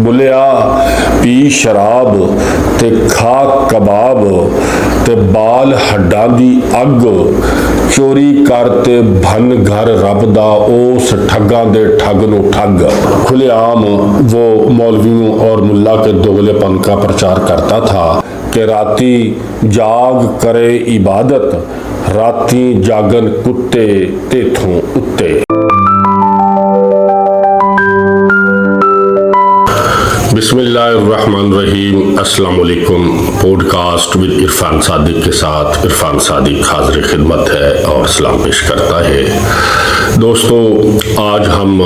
बुलिया P शराब ते खा कबाब ते बाल हड्डां दी अग, चोरी कर ते भन घर रब दा उस ठगां दे ठग नूं ठग। खुलेआम वो मौलवियों और मुल्ला के दोगलेपन का प्रचार करता था कि राती जाग करे इबादत, राती जागन कुत्ते तेथों उत्ते। बिस्मिल्लाहिर्रहमानिर्रहीम। अस्सलाम वालेकुम। पॉडकास्ट विद इरफान सादिक के साथ इरफान सादिक हाजिर खिदमत है और सलाम पेश करता है। दोस्तों, आज हम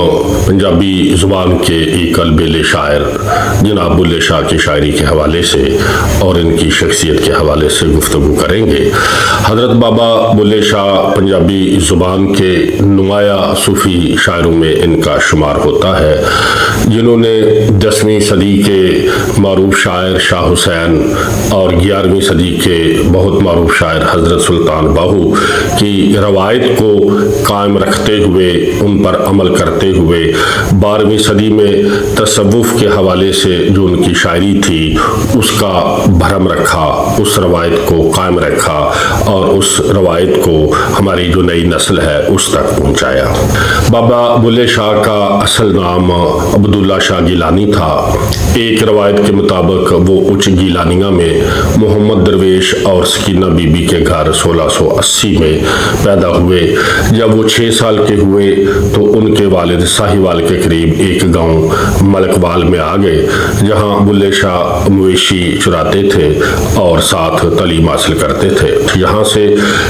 पंजाबी ज़ुबान के एक अलबेले शायर जनाब बुल्ले शाह की शायरी के हवाले से और इनकी शख्सियत के हवाले से गुफ्तगू करेंगे। हज़रत बाबा बुल्ले शाह पंजाबी ज़ुबान के नुमाया सूफ़ी शायरों में इनका शुमार होता है, जिन्होंने 10वीं सदी के मारूफ शायर शाह हुसैन और 11वीं सदी के बहुत मारूफ शायर हज़रत सुल्तान बाहू की रवायत को कायम रखते हुए उन पर अमल करते हुए 12वीं सदी में तसव्वुफ़ के हवाले से जो उनकी शायरी थी उसका भरम रखा, उस रवायत को कायम रखा और उस रवायत को हमारी जो नई नस्ल है उस तक पहुँचाया। बाबा बुल्ले शाह का असल नाम अब्दुल्ला शाह गिलानी था। एक रवायत के मुताबिक वो उच्च गीलानिया में मोहम्मद दरवेश और सकीना बीबी के घर 1680 में पैदा हुए। जब वो 6 साल के हुए तो उनके वालिद साहिवाल के करीब एक गांव मलकवाल में आ गए, जहां बुल्ले शाह मवेशी चुराते थे और साथ तालीम हासिल करते थे। यहाँ से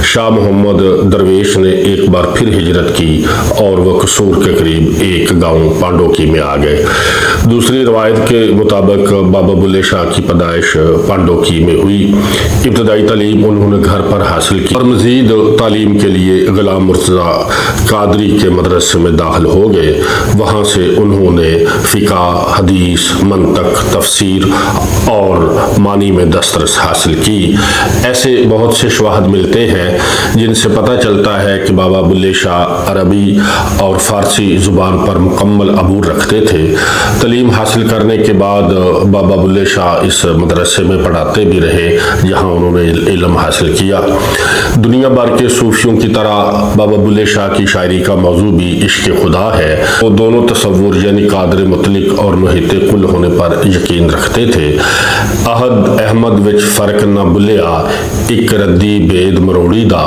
शाह मोहम्मद दरवेश ने एक बार फिर हिजरत की और वह कसूर के करीब एक गांव पांडोकी में आ गए। दूसरी रवायत के मुताबिक बाबा बुल्ले शाह की पैदाइश पांडोकी में हुई। इब्तदाई तालीम उन्होंने घर पर हासिल की और मजीद तालीम के लिए गुलाम मुर्तज़ा कादरी के मदरसे में दाखिल हो गए। वहाँ से उन्होंने फ़िक़ा, हदीस, मंतक, तफसीर और मानी में दस्तरस हासिल की। ऐसे बहुत से शवाहद मिलते हैं जिनसे पता चलता है कि बाबा बुल्ले शाह अरबी और फ़ारसी ज़ुबान पर मुकम्मल अबूर रखते थे। तालीम हासिल करने के बाद बाबा बुल्ले शाह इस मदरसे में पढ़ाते भी रहे जहां उन्होंने इल्म हासिल किया। दुनिया भर के सूफियों की तरह बाबा बुल्ले शाह की शायरी का मौजू भी इश्क खुदा है। वो दोनों तसव्वुर यानी कादर मुतलिक और मुहित कुल होने पर यकीन रखते थे। अहद अहमद विच फ़र्क न बुलिया, इक रद्दी बेद मरोड़ी दा।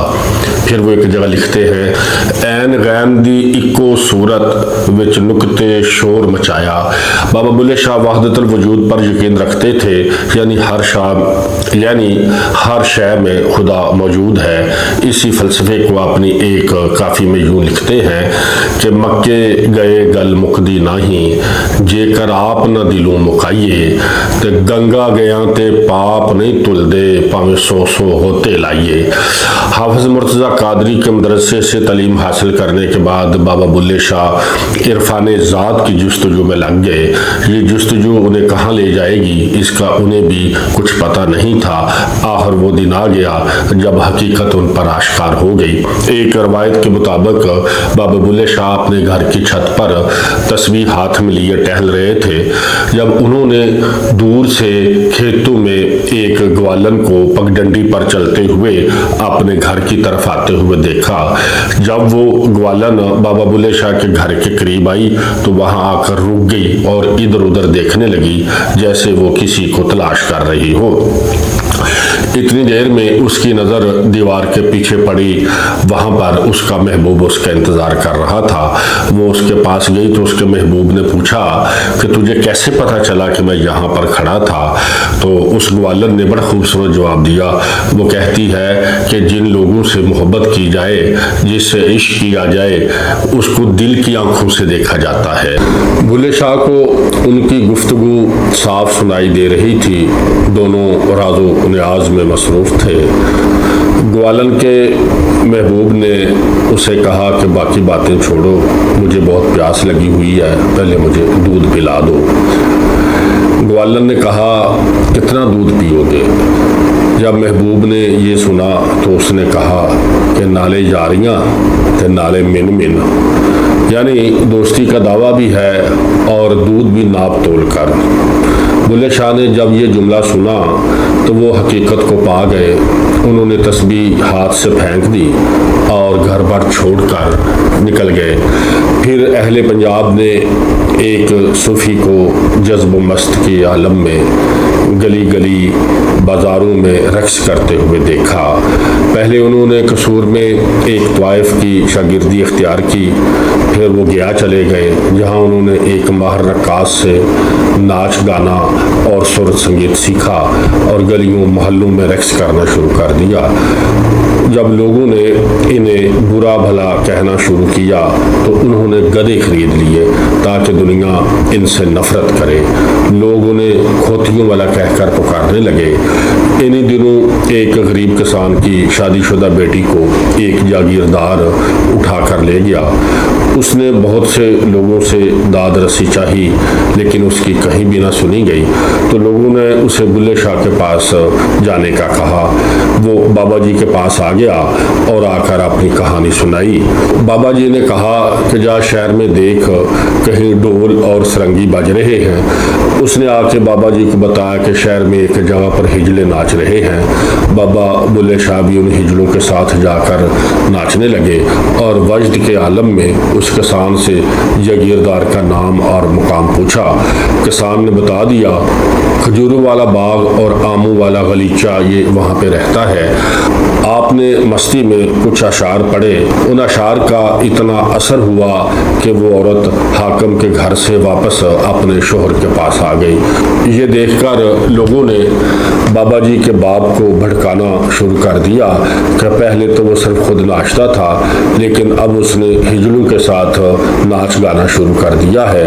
फिर वो एक जगह लिखते हैं, ऐन गैन दी इको सूरत विच नुकते शोर मचाया। बाबा बुल्ले शाह वहदतुल वजूद पर यकीन रखते थे, यानी हर शय में खुदा मौजूद है। इसी फ़लसफ़े को अपनी एक काफ़ी में यूँ लिखते हैं कि मक्के गए गल मुकदी नाही, जेकर आप न दिलों मुकाइए, ते गंगा गया ते पाप नहीं तुलदे, पावे सो होते लाइए। हाफिज़ मुर्तज़ा कादरी के मदरसे से तालीम हासिल करने के बाद बाबा बुल्ले शाह इरफान ज़ात की जुस्तजू में लग गए। ये जुस्तजू उन्हें कहाँ ले जाएगी इसका उन्हें भी कुछ पता नहीं था। आखिर वो दिन आ गया जब हकीकत उन पर आश्कार हो गई। एक रवायत के मुताबिक बाबा बुल्ले शाह अपने घर की छत पर तस्बीह हाथ में लिए टहल रहे थे, जब उन्होंने दूर से खेतों में एक ग्वालन को पगडंडी पर चलते हुए अपने घर की तरफ आते हुए देखा। जब वो ग्वालन बाबा बुल्ले शाह के घर के करीब आई तो वहां आकर रुक गई और इधर उधर देखने लगी जैसे वो किसी को तलाश कर रही हो। इतनी देर में उसकी नज़र दीवार के पीछे पड़ी। वहाँ पर उसका महबूब उसका इंतज़ार कर रहा था। वो उसके पास गई तो उसके महबूब ने पूछा कि तुझे कैसे पता चला कि मैं यहाँ पर खड़ा था? तो उस ग्वालन ने बड़ा खूबसूरत जवाब दिया। वो कहती है कि जिन लोगों से मोहब्बत की जाए, जिससे इश्क किया जाए, उसको दिल की आंखों से देखा जाता है। बुल्ले शाह को उनकी गुफ्तगू साफ सुनाई दे रही थी। दोनों राज़ो नियाज़ में मसरूफ़ थे। ग्वालन के महबूब ने उसे कहा कि बाकी बातें छोड़ो, मुझे बहुत प्यास लगी हुई है, पहले मुझे दूध पिला दो। ग्वालन ने कहा, कितना दूध पियोगे? जब महबूब ने ये सुना तो उसने कहा कि नाले जारियाँ तो नाले मिन मिन, यानी दोस्ती का दावा भी है और दूध भी नाप तोल कर। बुल्ले शाह ने जब ये जुमला सुना तो वो हकीकत को पा गए। उन्होंने तस्बीह हाथ से फेंक दी और घर बार छोड़कर निकल गए। फिर अहले पंजाब ने एक सूफ़ी को जज्ब मस्त के आलम में गली गली बाज़ारों में रक्स करते हुए देखा। पहले उन्होंने कसूर में एक तवाइफ की शागिर्दी इख्तियार की, फिर वो गया चले गए जहाँ उन्होंने एक माहिर रक्कास से नाच गाना और सुर संगीत सीखा और गलियों मोहल्लों में रक्स करना शुरू कर दिया। जब लोगों ने इन्हें बुरा भला कहना शुरू किया तो उन्होंने गधे खरीद लिए ताकि दुनिया इनसे नफरत करे। लोग उन्हें खोतियों वाला कहकर पुकारने लगे। इन्हीं दिनों एक गरीब किसान की शादीशुदा बेटी को एक जागीरदार उठा कर ले गया। उसने बहुत से लोगों से दाद रसी चाही लेकिन उसकी कहीं भी ना सुनी गई, तो लोगों ने उसे बुल्ले शाह के पास जाने का कहा। वो बाबा जी के पास आ गया और आकर अपनी कहानी सुनाई। बाबा जी ने कहा कि जा शहर में देख, कहीं ढोल और सरंगी बज रहे हैं। उसने आके बाबा जी को बताया कि शहर में एक जगह पर हिजले नाच रहे हैं। बाबा बुल्ले शाह भी उन हिजलों के साथ जाकर नाचने लगे और वजद के आलम में उस किसान से जागीरदार का नाम और मुकाम पूछा। किसान ने बता दिया, खजूरों वाला बाग और आमों वाला गलीचा ये वहाँ पे रहता है। आपने मस्ती में कुछ अशार पढ़े। उन अशार का इतना असर हुआ कि वो औरत हाकिम के घर से वापस अपने शोहर के पास आ गई। ये देखकर लोगों ने बाबा जी के बाप को भड़काना शुरू कर दिया कि पहले तो वो सिर्फ खुद नाचता था लेकिन अब उसने हिजलों के साथ नाच गाना शुरू कर दिया है।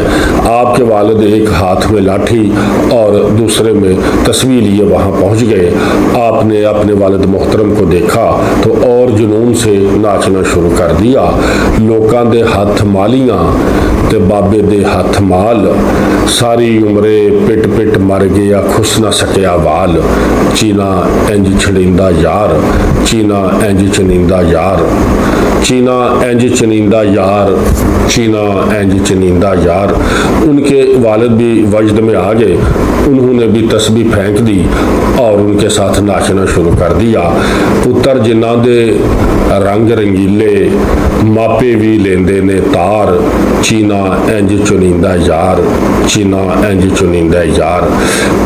आपके वालिद एक हाथ में लाठी और दूसरे में तस्वीर लिए वहाँ पहुँच गए। आपने अपने वालिद मोहतरम को देखा तो और जुनून से नाचना शुरू कर दिया। लोकां दे हथ मालियां ते बाबे दे हथ माल, सारी उम्रे पिट पिट मर गया खुस न सकिया वाल। चीना इंज छड़ींदा यार, चीना इंज चनींदा यार, चीना इंज चनींदा यार, चीना इंज चनींदा यार। उनके वालिद भी वजद में आ गए। उन्होंने भी तस्बीह फेंक दी और उनके साथ नाचना शुरू कर दिया। पुत्र जिन्हां दे रंग रंगीले, मापे भी लेंदे ने तार। चीना इंज चुनिंदा यार, चीना इंज चुनिंदा यार।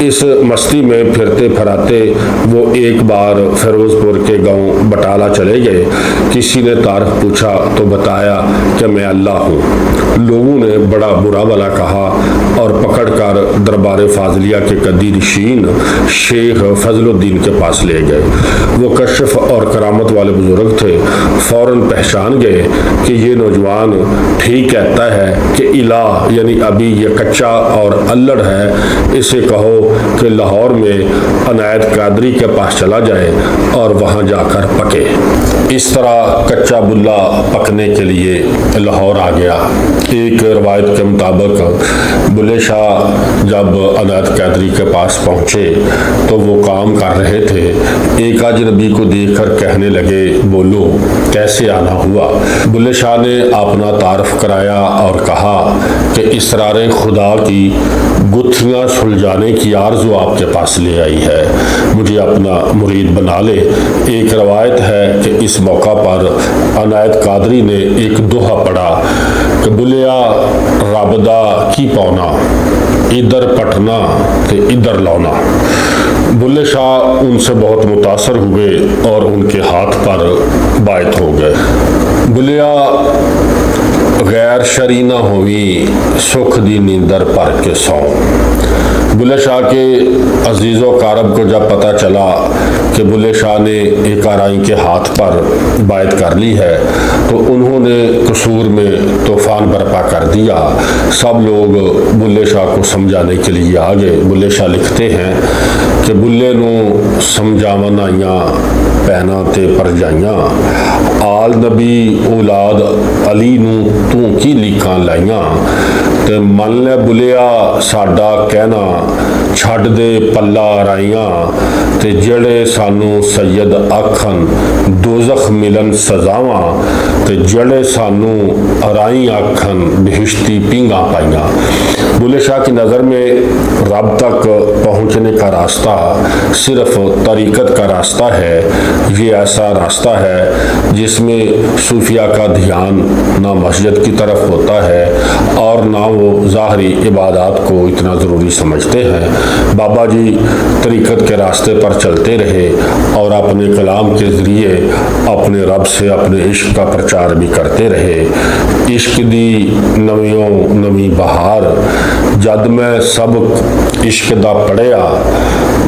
इस मस्ती में फिरते फराते वो एक बार फिरोजपुर के गांव बटाला चले गए। किसी ने तारीफ पूछा तो बताया कि मैं अल्लाह हूँ। लोगों ने बड़ा बुरा भला कहा और पकड़कर दरबार फाजलिया के कदी नशीन शेख फजलुद्दीन के पास ले गए। वो कशफ और करामत वाले बुजुर्ग थे। फौरन पहचान गए कि ये नौजवान ठीक कहता है कि इलाह यानी अभी ये कच्चा और अल्लड़ है, इसे कहो कि लाहौर में अनायत कादरी के पास चला जाए और वहाँ जाकर पके। इस तरह कच्चा बुल्ला पकने के लिए लाहौर आ गया। एक रवायत के मुताबिक बुल्ले शाह जब अनायत कादरी के पास पहुँचे तो वो काम कर रहे थे। एक अजनबी को देखकर कहने लगे, बोलो कैसे आना हुआ। बुल्ले शाह ने अपना तारफ कराया और कहा कि इसरार खुदा की गुत्थियाँ सुलझाने की आरज़ू आपके पास ले आई है, मुझे अपना मुरीद बना ले। एक रवायत है कि इस मौका पर अनायत कादरी ने एक दोहा पढ़ा कि बुलिया राबदा की पौना, इधर पटना ते इधर लौना। बुल्ले शाह उनसे बहुत मुतासर हुए और उनके हाथ पर बायत हो गए। बुलिया गैर शरी ना होवी, सुख दी नींदर पर के सौ। बुल्ले शाह के अजीज़ो कारब को जब पता चला कि बुल्ले शाह ने एक आराई के हाथ पर बायत कर ली है तो उन्होंने कसूर में तूफ़ान बर्पा कर दिया। सब लोग बुल्ले शाह को समझाने के लिए आ गए। बुल्ले शाह लिखते हैं कि बुल्ले नूं समझावन आइयां पैना ते परजाइयां, आल नबी औलाद अली नूं तू की लिखां लाइयां। ते मन ले बुलिया साडा कहना, ਛੱਡ ਦੇ ਪੱਲਾ ਰਾਈਆਂ ਤੇ ਜਿਹੜੇ ਸਾਨੂੰ ਸੈयद ਆਖਣ ਦੋਜ਼ਖ ਮਿਲਨ ਸਜ਼ਾਵਾਂ ਤੇ ਜਿਹੜੇ ਸਾਨੂੰ ਰਾਈ आखन बहिश्ती पींगा पाइयाँ। बुल्ले शाह की नज़र में रब तक पहुँचने का रास्ता सिर्फ तरीक़त का रास्ता है। ये ऐसा रास्ता है जिसमें सूफिया का ध्यान ना मस्जिद की तरफ होता है और ना वो ज़ाहरी इबादत को इतना ज़रूरी समझते हैं। बाबा जी तरीक़त के रास्ते पर चलते रहे और अपने कलाम के ज़रिए अपने रब से अपने इश्क का प्रचार भी करते रहे। इश्क दी नवियों नवी बहार जद मैं सब इश्क दा पढ़िया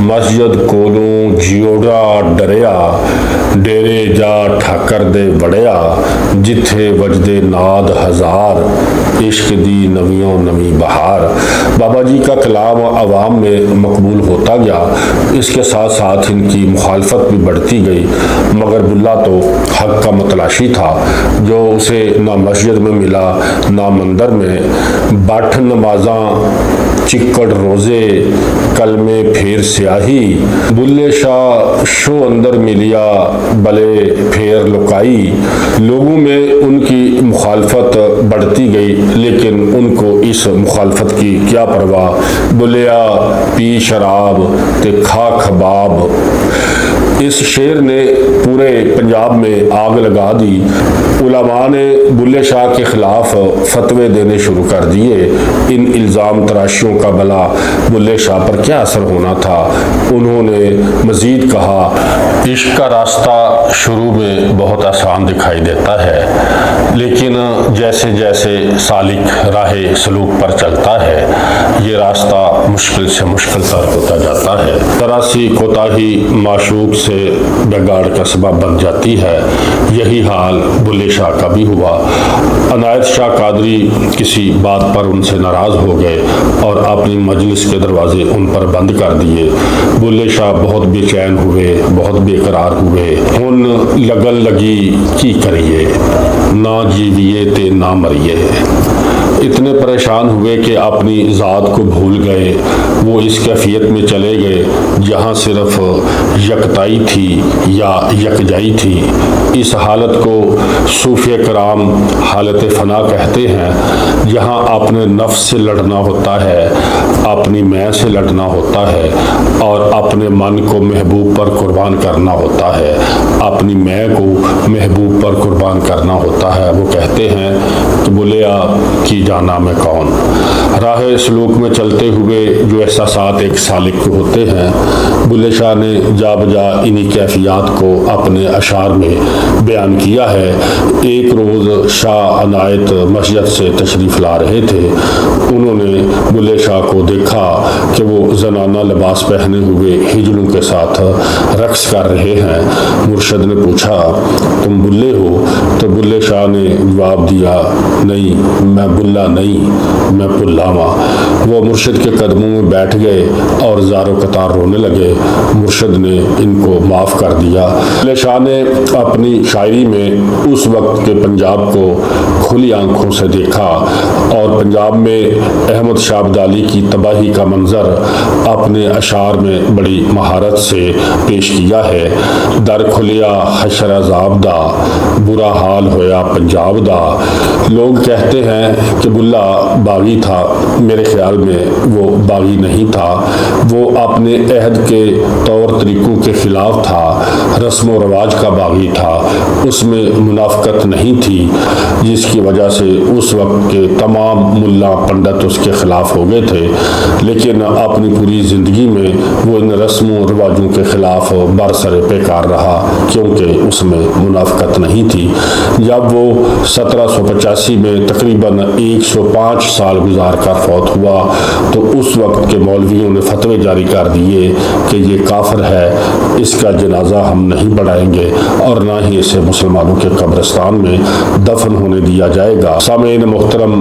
मस्जिद कोलों जियोड़ा डरिया डेरे जा ठाकर दे वड़िया जिथे वजदे नाद हजार इश्क दी नवियों नवी बहार। बाबा जी का कलाम अवाम में मकबूल होता गया। इसके साथ साथ इनकी मुखालफत भी बढ़ती गई, मगर बुल्ला तो हक का मतलाशी था जो उसे ना मस्जिद में मिला ना मंदिर में। बाट नमाजा चिक्कड़ रोज़े कलमे फेर स्याही बुल्ले शाह शो अंदर मिलिया भले फेर लुकाई। लोगों में उनकी मुखालफत बढ़ती गई, लेकिन उनको इस मुखालफत की क्या परवाह। बुलिया पी शराब ते खा खबाब। इस शेर ने पूरे पंजाब में आग लगा दी। उलमा ने बुल्ले शाह के खिलाफ फतवे देने शुरू कर दिए। इन इल्ज़ाम तराशियों का भला बुल्ले शाह पर क्या असर होना था। उन्होंने मज़ीद कहा, इश्क का रास्ता शुरू में बहुत आसान दिखाई देता है, लेकिन जैसे जैसे सालिक राहे सलूक पर चलता है ये रास्ता मुश्किल से मुश्किल तर होता जाता है। तरासी कोताही माशूक से बिगाड़ का सबब बन जाती है। यही हाल बुल्ले शाह का भी हुआ। अनायत शाह कादरी किसी बात पर उनसे नाराज़ हो गए और अपनी मजलिस के दरवाजे उन पर बंद कर दिए। बुल्ले शाह बहुत बेचैन हुए, बहुत बेकरार हुए। हुन लगन लगी की करिए, ना जीविए ते ना मरिए। इतने परेशान हुए कि अपनी ज़ात को भूल गए। वो इस कैफियत में चले गए जहाँ सिर्फ यकताई थी या यकजाई थी। इस हालत को सूफी कराम हालत फ़ना कहते हैं, जहाँ अपने नफ्स से लड़ना होता है, अपनी मैं से लड़ना होता है और अपने मन को महबूब पर कुर्बान करना होता है। अपनी मैं को महबूब पर कुर्बान करना होता है। वो कहते हैं कि बुलिया की जाना में कौन। राह सलूक में चलते हुए जो एहसासात एक सालिक को होते हैं, बुल्ले शाह ने जा बजा इन्हीं कैफियत को अपने अशार में बयान किया है। एक रोज़ शाह अनायत मस्जिद से तशरीफ़ ला रहे थे। उन्होंने बुल्ले शाह को देखा कि वो ज़नाना लिबास पहने हुए हिजड़ों के साथ रक्स कर रहे हैं। मुर्शद ने पूछा, तुम बुल्ले हो? तो बुल्ले शाह ने जवाब दिया, नहीं मैं बुल्ला नहीं, मैं पुल्लावा। वो मुर्शद के कदमों में बैठ गए और ज़ारो कतार रोने लगे। मुर्शद ने इनको माफ़ कर दिया। बुल्ले शाह ने अपनी शायरी में उस वक्त के पंजाब को खुली आंखों से देखा और पंजाब में अहमद शाह अब्दाली की तबाही का मंजर अपने अशार में बड़ी महारत से पेश किया है। दर खुलिया हशर अज़ाब दा, बुरा हाल होया पंजाब दा। लोग कहते हैं कि बुल्ला बागी था, मेरे ख्याल में वो बागी नहीं था। वो अपने अहद के तौर तरीक़ों के ख़िलाफ़ था, रस्म व रवाज का बागी था। उसमें मुनाफ़कत नहीं थी, जिसकी वजह से उस वक्त के तमाम मुल्ला पंडित उसके ख़िलाफ़ हो गए थे। लेकिन अपनी पूरी ज़िंदगी में वो इन रस्म व रवाजों के ख़िलाफ़ बरसरे पेकार रहा, क्योंकि उसमें मुनाफ़कत नहीं थी। जब वो 1785 में तकरीबन 105 साल गुजार कर फौत हुआ तो उस वक्त के मौलवियों ने फतवे जारी कर दिए कि ये काफिर है, इसका जनाजा हम नहीं बढ़ाएंगे और ना ही इसे मुसलमानों के कब्रिस्तान में दफन होने दिया जाएगा। सामीन मोहतरम,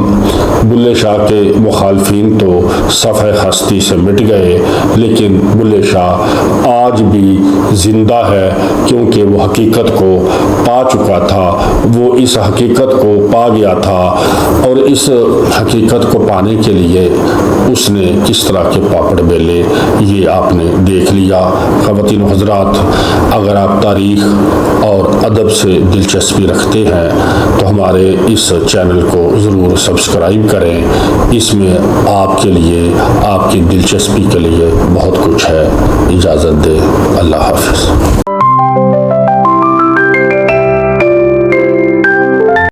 बुल्ले शाह के मुखालफीन तो सफ़े हस्ती से मिट गए, लेकिन बुल्ले शाह आज भी जिंदा है, क्योंकि वो हकीकत को पा चुका था। वो इस हकीकत को पा गया تھا اور اس حقیقت کو پانے کے لیے اس نے کس طرح کے پاپڑ بیلے یہ آپ نے دیکھ لیا۔ خواتین و حضرات، اگر آپ تاریخ اور ادب سے دلچسپی رکھتے ہیں تو ہمارے اس چینل کو ضرور سبسکرائب کریں، اس میں آپ کے لیے، آپ کی دلچسپی کے لیے بہت کچھ ہے۔ اجازت دے، اللہ حافظ۔